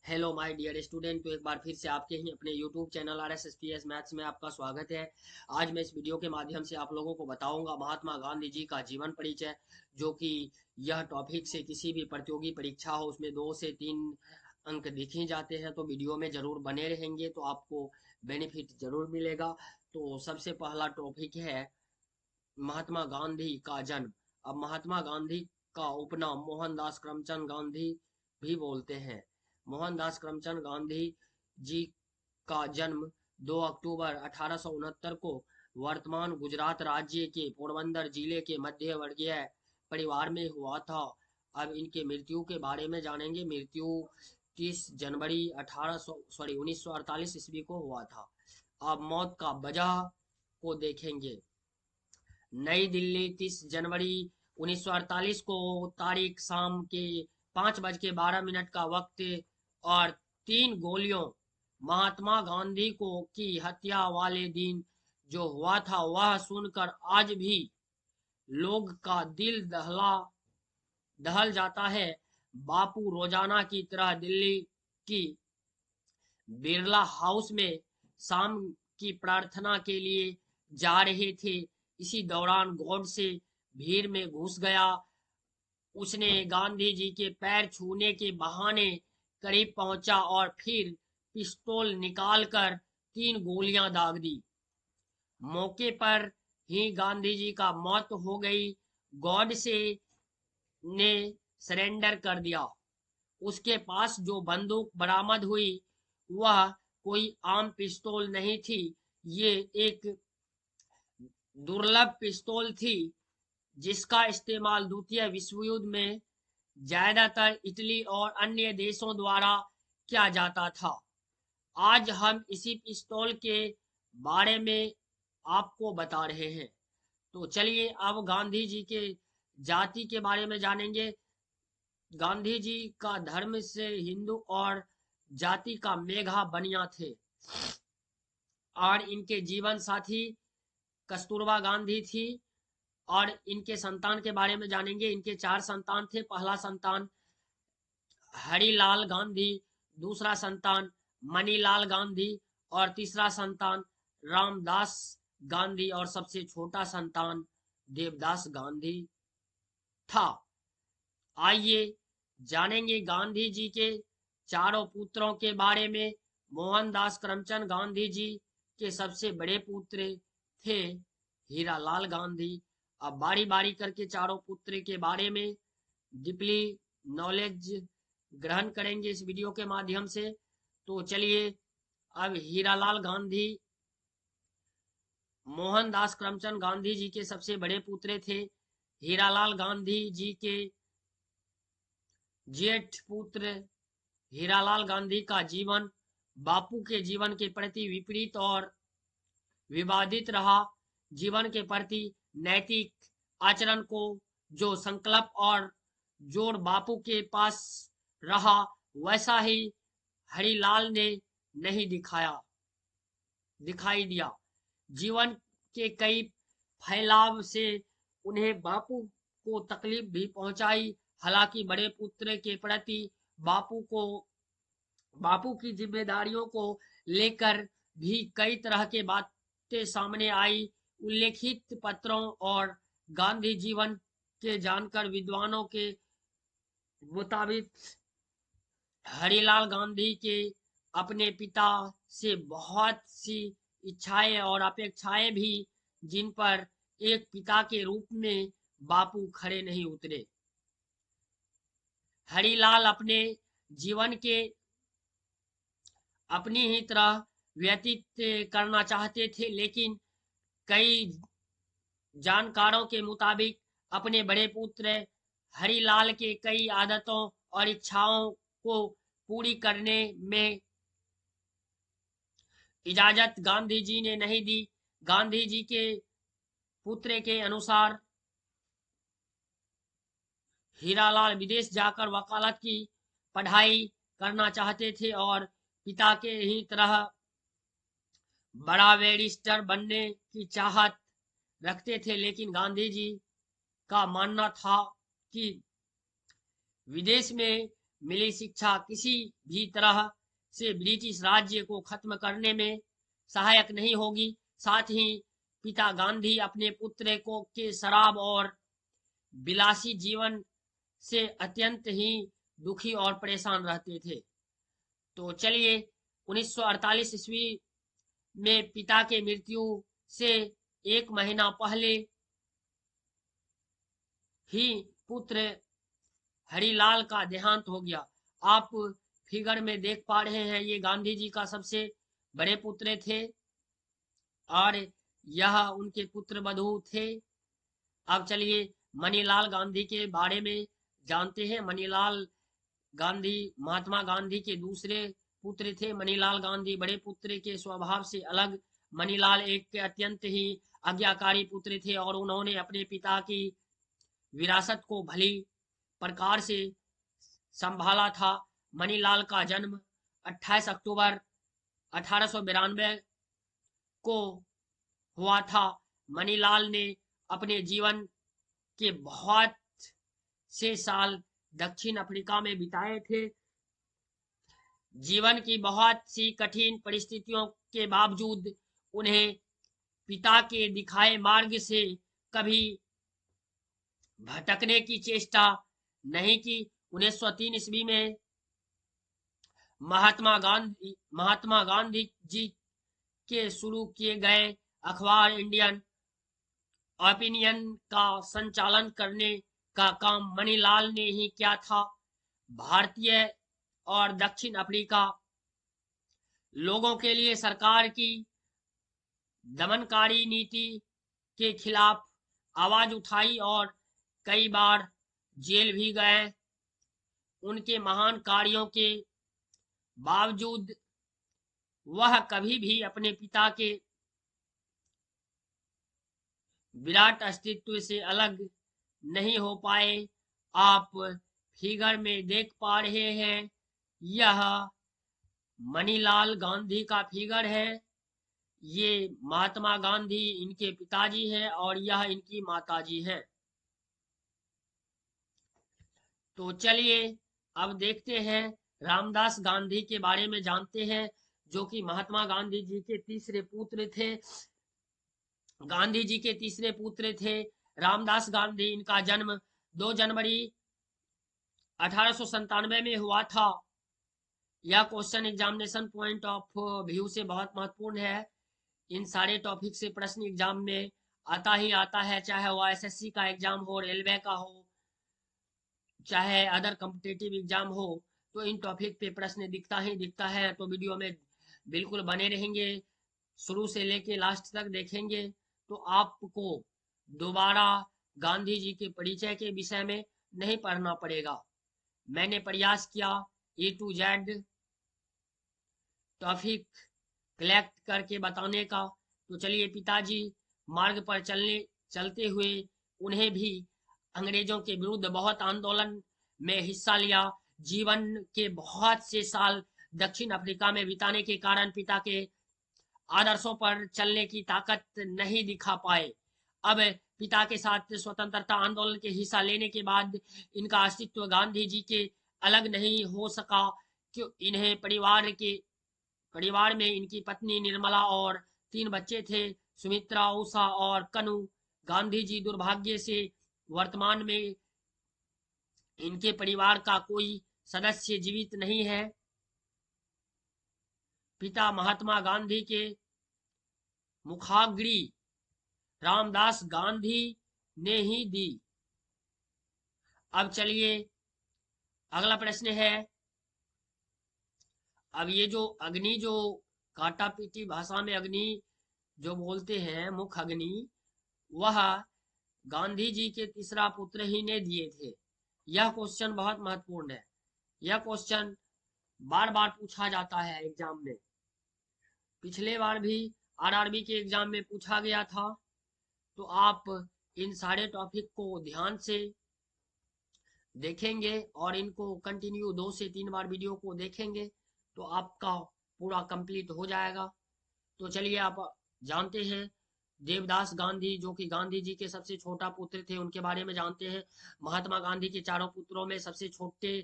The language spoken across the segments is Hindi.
Hello my dear student. तो एक बार फिर से आपके ही अपने यूट्यूब चैनल RSSPS मैथ्स में आपका स्वागत है। आज मैं इस वीडियो के माध्यम से आप लोगों को बताऊंगा महात्मा गांधी जी का जीवन परिचय, जो कि यह टॉपिक से किसी भी प्रतियोगी परीक्षा हो उसमें 2 से 3 अंक लिखे जाते हैं। तो वीडियो में जरूर बने रहेंगे तो आपको बेनिफिट जरूर मिलेगा। तो सबसे पहला टॉपिक है महात्मा गांधी का जन्म। अब महात्मा गांधी का उपनाम मोहनदास करमचंद गांधी भी बोलते हैं। मोहनदास करमचंद गांधी जी का जन्म 2 अक्टूबर 1869 को वर्तमान गुजरात राज्य के पोरबंदर जिले के मध्य वर्गीय परिवार में हुआ था। अब इनके मृत्यु के बारे में जानेंगे। मृत्यु 30 जनवरी 1948 ईस्वी को हुआ था। अब मौत का वजह को देखेंगे। नई दिल्ली 30 जनवरी 1948 को तारीख शाम के 5:12 का वक्त और 3 गोलियों महात्मा गांधी को की हत्या वाले दिन जो हुआ था, वह सुनकर आज भी लोग का दिल दहल जाता है। बापू रोजाना की तरह दिल्ली की बिरला हाउस में शाम की प्रार्थना के लिए जा रहे थे। इसी दौरान गॉडसे भीड़ में घुस गया। उसने गांधी जी के पैर छूने के बहाने करीब पहुंचा और फिर पिस्तौल निकालकर 3 गोलियां दाग दी। मौके पर ही गांधी जी का मौत हो गई। गॉडसे ने सरेंडर कर दिया। उसके पास जो बंदूक बरामद हुई वह कोई आम पिस्तौल नहीं थी। ये एक दुर्लभ पिस्तौल थी जिसका इस्तेमाल द्वितीय विश्व युद्ध में ज्यादातर इटली और अन्य देशों द्वारा किया जाता था। आज हम इसी पिस्तौल के बारे में आपको बता रहे हैं। तो चलिए अब गांधी जी के जाति के बारे में जानेंगे। गांधी जी का धर्म से हिंदू और जाति का मेघा बनिया थे। और इनके जीवन साथी कस्तूरबा गांधी थी। और इनके संतान के बारे में जानेंगे। इनके 4 संतान थे। पहला संतान हरिलाल गांधी, दूसरा संतान मणिलाल गांधी और तीसरा संतान रामदास गांधी और सबसे छोटा संतान देवदास गांधी था। आइए जानेंगे गांधी जी के चारों पुत्रों के बारे में। मोहनदास करमचंद गांधी जी के सबसे बड़े पुत्र थे हीरालाल गांधी। अब बारी बारी करके चारों पुत्र के बारे में डीपली नॉलेज ग्रहण करेंगे इस वीडियो के माध्यम से। तो चलिए अब हीरालाल गांधी मोहनदास करमचंद गांधी जी के सबसे बड़े पुत्र थे। हीरालाल गांधी जी के जेठ पुत्र हीरालाल गांधी का जीवन बापू के जीवन के प्रति विपरीत और विवादित रहा। जीवन के प्रति नैतिक आचरण को जो संकल्प और जोड़ बापू के पास रहा, वैसा ही हरिलाल ने नहीं दिखाई दिया। जीवन के कई फैलाव से उन्हें बापू को तकलीफ भी पहुंचाई। हालांकि बड़े पुत्र के प्रति बापू की जिम्मेदारियों को लेकर भी कई तरह के बातें सामने आई। उल्लेखित पत्रों और गांधी जीवन के जानकर विद्वानों के मुताबिक हरिलाल गांधी के अपने पिता से बहुत सी इच्छाएं और अपेक्षाएं भी, जिन पर एक पिता के रूप में बापू खड़े नहीं उतरे। हरिलाल अपने जीवन के अपनी ही तरह व्यतीत करना चाहते थे, लेकिन कई जानकारों के मुताबिक अपने बड़े पुत्र हरिलाल के कई आदतों और इच्छाओं को पूरी करने में इजाजत गांधी जी ने नहीं दी। गांधी जी के पुत्र के अनुसार हीरालाल विदेश जाकर वकालत की पढ़ाई करना चाहते थे और पिता के ही तरह बड़ा बैरिस्टर बनने की चाहत रखते थे। लेकिन गांधी जी का मानना था कि विदेश में मिली शिक्षा किसी भी तरह से ब्रिटिश राज्य को खत्म करने में सहायक नहीं होगी। साथ ही पिता गांधी अपने पुत्र को के शराब और विलासी जीवन से अत्यंत ही दुखी और परेशान रहते थे। तो चलिए 1948 ईस्वी में पिता के मृत्यु से एक महीना पहले ही पुत्र हरिलाल का देहांत हो गया। आप फिगर में देख पा रहे हैं ये गांधी जी का सबसे बड़े पुत्र थे और यह उनके पुत्र वधू थे। अब चलिए मणिलाल गांधी के बारे में जानते हैं। मणिलाल गांधी महात्मा गांधी के दूसरे पुत्र थे। मणिलाल गांधी बड़े पुत्र के स्वभाव से अलग। मणिलाल एक अत्यंत ही आज्ञाकारी पुत्र थे और उन्होंने अपने पिता की विरासत को भली प्रकार से संभाला था। मणिलाल का जन्म 28 अक्टूबर 1892 को हुआ था। मणिलाल ने अपने जीवन के बहुत से साल दक्षिण अफ्रीका में बिताए थे। जीवन की बहुत सी कठिन परिस्थितियों के बावजूद उन्हें पिता के दिखाए मार्ग से कभी भटकने की चेष्टा नहीं की। 1903 ईस्वी में महात्मा गांधी जी के शुरू किए गए अखबार इंडियन ओपिनियन का संचालन करने का काम मणिलाल ने ही किया था। भारतीय और दक्षिण अफ्रीका लोगों के लिए सरकार की दमनकारी नीति के खिलाफ आवाज उठाई और कई बार जेल भी गए। उनके महान कार्यों के बावजूद वह कभी भी अपने पिता के विराट अस्तित्व से अलग नहीं हो पाए। आप फिगर में देख पा रहे हैं यह मणिलाल गांधी का फिगर है। ये महात्मा गांधी इनके पिताजी हैं और यह इनकी माताजी हैं। तो चलिए अब देखते हैं रामदास गांधी के बारे में जानते हैं, जो कि महात्मा गांधी जी के तीसरे पुत्र थे। गांधी जी के तीसरे पुत्र थे रामदास गांधी। इनका जन्म 2 जनवरी 1897 में हुआ था। यह question examination point of view से बहुत महत्वपूर्ण है। इन सारे टॉपिक से प्रश्न एग्जाम में आता ही आता है, चाहे वो एसएससी का एग्जाम हो, रेलवे का हो, चाहे अदर कॉम्पिटेटिव एग्जाम हो, तो इन टॉपिक पे प्रश्न दिखता ही दिखता है। तो वीडियो में बिल्कुल बने रहेंगे, शुरू से लेके लास्ट तक देखेंगे तो आपको दोबारा गांधी जी के परिचय के विषय में नहीं पढ़ना पड़ेगा। मैंने प्रयास किया ए टू जेड टॉपिक कलेक्ट करके बताने का। तो चलिए पिताजी मार्ग पर चलते हुए उन्हें भी अंग्रेजों के विरुद्ध बहुत आंदोलन में हिस्सा लिया। जीवन के बहुत से साल दक्षिण अफ्रीका में बिताने के कारण पिता के आदर्शों पर चलने की ताकत नहीं दिखा पाए। अब पिता के साथ स्वतंत्रता आंदोलन के हिस्सा लेने के बाद इनका अस्तित्व गांधी जी के अलग नहीं हो सका। क्यों इन्हें परिवार में इनकी पत्नी निर्मला और 3 बच्चे थे, सुमित्रा, उषा और कनु। गांधी जी दुर्भाग्य से वर्तमान में इनके परिवार का कोई सदस्य जीवित नहीं है। पिता महात्मा गांधी के मुखाग्नि रामदास गांधी ने ही दी। अब चलिए अगला प्रश्न है। अब ये जो अग्नि, जो काटा पीटी भाषा में अग्नि जो बोलते हैं, मुख अग्नि, वह गांधी जी के तीसरा पुत्र ही ने दिए थे। यह क्वेश्चन बहुत महत्वपूर्ण है। यह क्वेश्चन बार बार पूछा जाता है एग्जाम में। पिछले बार भी आरआरबी के एग्जाम में पूछा गया था। तो आप इन सारे टॉपिक को ध्यान से देखेंगे और इनको कंटिन्यू 2 से 3 बार वीडियो को देखेंगे तो आपका पूरा कंप्लीट हो जाएगा। तो चलिए आप जानते हैं देवदास गांधी, जो कि गांधी जी के सबसे छोटा पुत्र थे, उनके बारे में जानते हैं। महात्मा गांधी के चारों पुत्रों में सबसे छोटे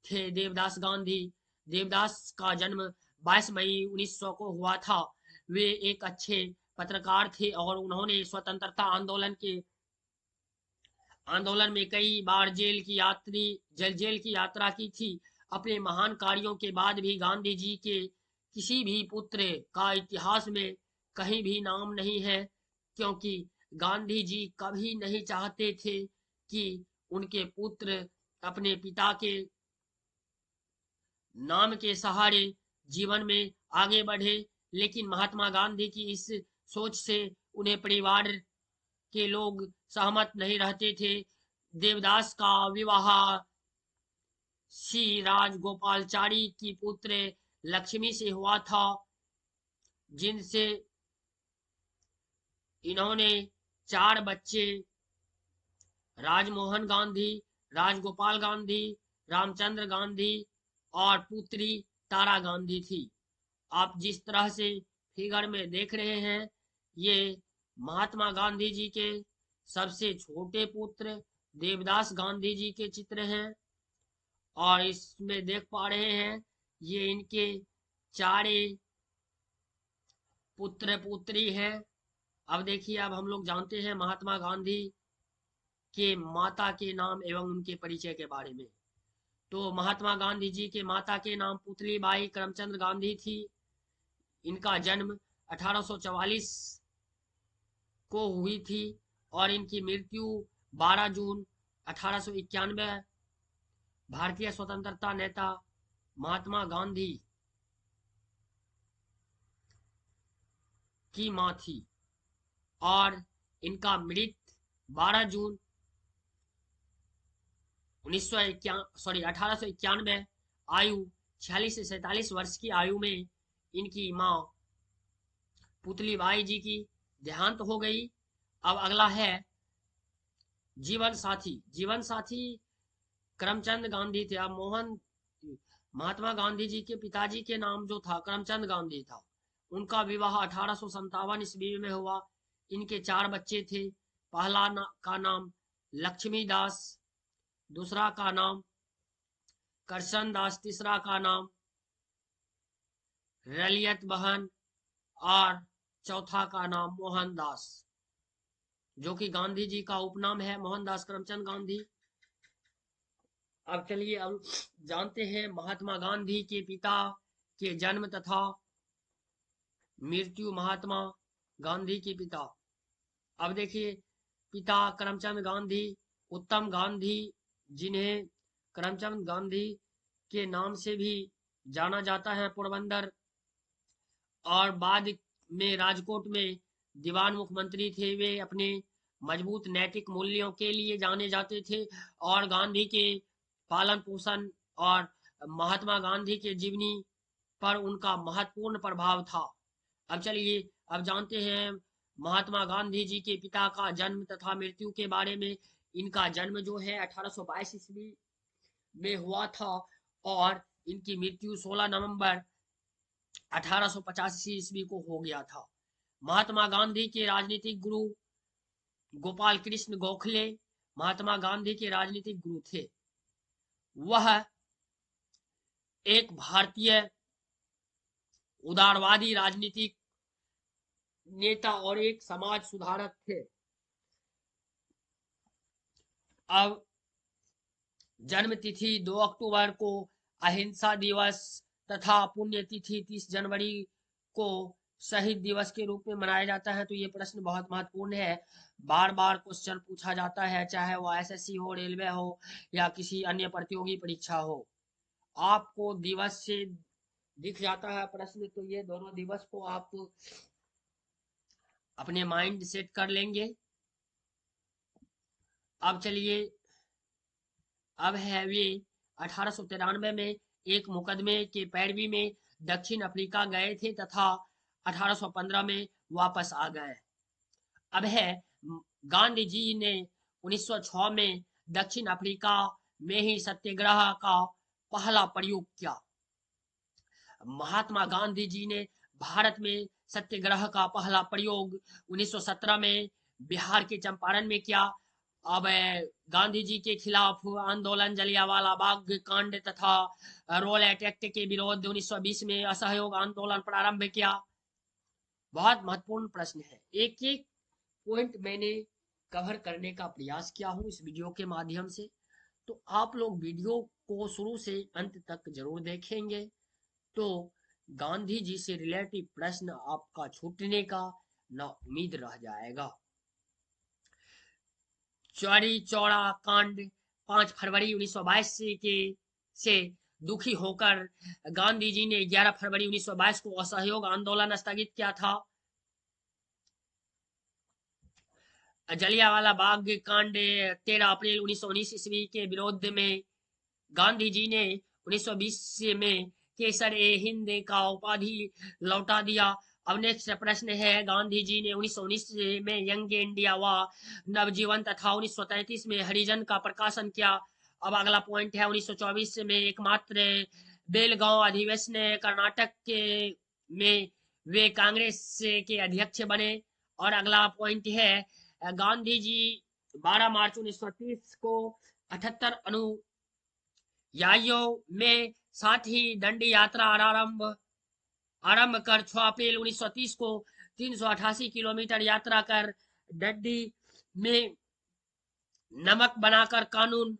थे देवदास गांधी। देवदास का जन्म 22 मई 1900 को हुआ था। वे एक अच्छे पत्रकार थे और उन्होंने स्वतंत्रता आंदोलन में कई बार जेल की यात्रा की थी। अपने महान कार्यों के बाद भी गांधी जी के किसी भी पुत्र का इतिहास में कहीं भी नाम नहीं है, क्योंकि गांधी जी कभी नहीं चाहते थे कि उनके पुत्र अपने पिता के नाम के सहारे जीवन में आगे बढ़े। लेकिन महात्मा गांधी की इस सोच से उन्हें परिवार के लोग सहमत नहीं रहते थे। देवदास का विवाह श्री राजगोपालचारी की पुत्र लक्ष्मी से हुआ था, जिनसे इन्होंने 4 बच्चे राजमोहन गांधी, राजगोपाल गांधी, रामचंद्र गांधी और पुत्री तारा गांधी थी। आप जिस तरह से फिगर में देख रहे हैं, ये महात्मा गांधी जी के सबसे छोटे पुत्र देवदास गांधी जी के चित्र हैं। और इसमें देख पा रहे हैं ये इनके चारे पुत्र पुत्री हैं। अब देखिए, अब हम लोग जानते हैं महात्मा गांधी के माता के नाम एवं उनके परिचय के बारे में। तो महात्मा गांधी जी के माता के नाम पुतली बाई करमचंद गांधी थी। इनका जन्म 1844 को हुई थी और इनकी मृत्यु 12 जून 1891 भारतीय स्वतंत्रता नेता महात्मा गांधी की मां थी। और इनका मृत्यु 12 जून 1891 आयु 46 से 47 वर्ष की आयु में इनकी मां पुतली बाई जी की देहांत हो गई। अब अगला है जीवन साथी। जीवन साथी करमचंद गांधी थे। अब महात्मा गांधी जी के पिताजी के नाम जो था करमचंद गांधी था। उनका विवाह 1857 ईस्वी में हुआ। इनके 4 बच्चे थे। पहला का नाम लक्ष्मी दास, दूसरा का नाम करशन दास, तीसरा का नाम रलियत बहन और चौथा का नाम मोहन दास, जो कि गांधी जी का उपनाम है, मोहनदास करमचंद गांधी। अब चलिए अब जानते हैं महात्मा गांधी के पिता के जन्म तथा मृत्यु। महात्मा गांधी के पिता, अब देखिए, पिता करमचंद गांधी उत्तम गांधी, जिन्हें करमचंद गांधी के नाम से भी जाना जाता है, पोरबंदर और बाद में राजकोट में दीवान मुख्यमंत्री थे। वे अपने मजबूत नैतिक मूल्यों के लिए जाने जाते थे और गांधी के पालन पोषण और महात्मा गांधी के जीवनी पर उनका महत्वपूर्ण प्रभाव था। अब चलिए अब जानते हैं महात्मा गांधी जी के पिता का जन्म तथा मृत्यु के बारे में। इनका जन्म जो है 1822 ईस्वी में हुआ था और इनकी मृत्यु 16 नवंबर 1885 ईस्वी को हो गया था। महात्मा गांधी के राजनीतिक गुरु गोपाल कृष्ण गोखले महात्मा गांधी के राजनीतिक गुरु थे। वह एक भारतीय उदारवादी राजनीतिक नेता और एक समाज सुधारक थे। अब जन्म तिथि 2 अक्टूबर को अहिंसा दिवस तथा पुण्यतिथि 30 जनवरी को शहीद दिवस के रूप में मनाया जाता है। तो ये प्रश्न बहुत महत्वपूर्ण है, बार बार क्वेश्चन पूछा जाता है, चाहे वो एसएससी हो, रेलवे हो या किसी अन्य प्रतियोगी परीक्षा हो। आपको दिवस से दिख जाता है प्रश्न, तो ये दोनों दिवस को आप अपने माइंड सेट कर लेंगे। अब चलिए, अब है वे 1893 में एक मुकदमे के पैरवी में दक्षिण अफ्रीका गए थे तथा 1815 में वापस आ गए। अब है गांधी जी ने 1906 में दक्षिण अफ्रीका में ही सत्याग्रह का पहला प्रयोग किया। महात्मा गांधी जी ने भारत में सत्याग्रह का पहला प्रयोग 1917 में बिहार के चंपारण में किया अब गांधी जी के खिलाफ आंदोलन, जलियांवाला बाग कांड तथा रोलेट एक्ट के विरोध 1920 में असहयोग आंदोलन प्रारंभ किया। बहुत महत्वपूर्ण प्रश्न है, एक एक पॉइंट मैंने कवर करने का प्रयास किया हूं इस वीडियो के माध्यम से, तो आप लोग वीडियो को शुरू से अंत तक जरूर देखेंगे तो गांधी जी से रिलेटेड प्रश्न आपका छूटने का ना उम्मीद रह जाएगा। चौरी चौड़ा कांड 5 फरवरी 1922 से दुखी होकर गांधी जी ने 11 फरवरी 1922 को असहयोग आंदोलन स्थगित किया था। जलियांवाला बाग कांड 13 अप्रैल 1919 ईस्वी के विरोध में गांधी जी ने 1920 में केसर ए हिंद का उपाधि लौटा दिया। अब नेक्स्ट प्रश्न है, गांधी जी ने 1919 में यंग इंडिया व नवजीवन तथा 1933 में हरिजन का प्रकाशन किया। अब अगला पॉइंट है, 1924 में एकमात्र बेलगांव अधिवेशन कर्नाटक के में वे कांग्रेस के अध्यक्ष बने। और अगला पॉइंट है, गांधी जी 12 मार्च 1930 को 78 अनुयायियों में साथ ही दंडी यात्रा आरंभ कर 6 अप्रैल 1930 को 388 किलोमीटर यात्रा कर डंडी में नमक बनाकर कानून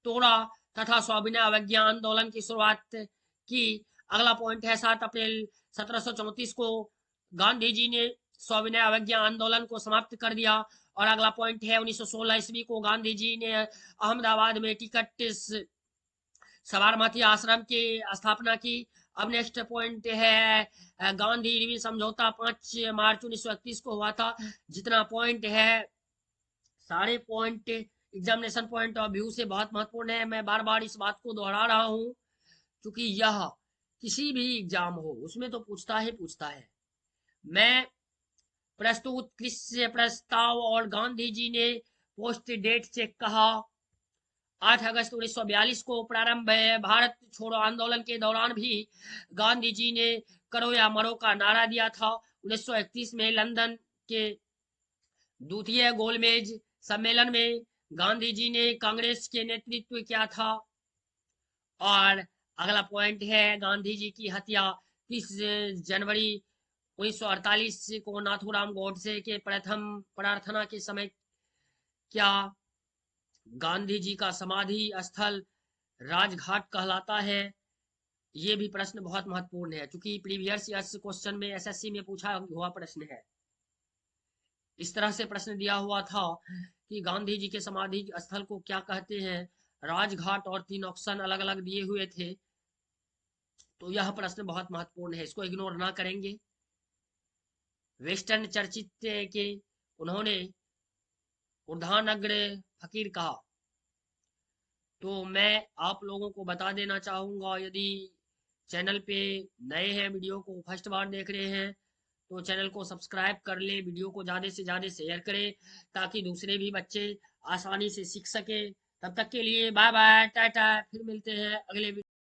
तोड़ा तथा स्वाभिमान अवज्ञा आंदोलन की शुरुआत की। अगला पॉइंट है, 7 अप्रैल 1734 को गांधी जी ने स्वाभिमान अवज्ञा आंदोलन को समाप्त कर दिया। और अगला पॉइंट है, 1916 ईस्वी को गांधी जी ने अहमदाबाद में टिकट साबरमती आश्रम की स्थापना की। अब नेक्स्ट पॉइंट है, गांधी इरविन समझौता 5 मार्च 1931 को हुआ था। जितना पॉइंट है सारे point examination point of view से बहुत महत्वपूर्ण है। मैं बार बार इस बात को दोहरा रहा हूं क्योंकि यह किसी भी एग्जाम हो उसमें तो पूछता है। मैं प्रस्तुत कृषि प्रस्ताव और गांधी जी ने पोस्ट डेट से कहा। 8 अगस्त 1942 को प्रारंभ भारत छोड़ो आंदोलन के दौरान भी गांधी जी ने करो या मरो का नारा दिया था। 1931 में लंदन के द्वितीय गोलमेज सम्मेलन में गांधी जी ने कांग्रेस के नेतृत्व किया था। और अगला पॉइंट है, गांधी जी की हत्या 30 जनवरी 1948 को नाथूराम गोडसे के प्रथम प्रार्थना के समय। क्या गांधी जी का समाधि स्थल राजघाट कहलाता है? ये भी प्रश्न बहुत महत्वपूर्ण है क्योंकि प्रीवियस ईयर्स क्वेश्चन में एसएससी में पूछा हुआ प्रश्न है। इस तरह से प्रश्न दिया हुआ था कि गांधी जी के समाधि स्थल को क्या कहते हैं, राजघाट, और 3 ऑप्शन अलग अलग दिए हुए थे। तो यह प्रश्न बहुत महत्वपूर्ण है, इसको इग्नोर ना करेंगे। वेस्टर्न चर्चित के उन्होंने ऊर्ध्वाधर फकीर कहा। तो मैं आप लोगों को बता देना चाहूंगा, यदि चैनल पे नए हैं, वीडियो को फर्स्ट बार देख रहे हैं तो चैनल को सब्सक्राइब कर ले, वीडियो को ज़्यादा से ज़्यादा शेयर करें ताकि दूसरे भी बच्चे आसानी से सीख सके। तब तक के लिए बाय बाय, टाटा, फिर मिलते हैं अगले वीडियो।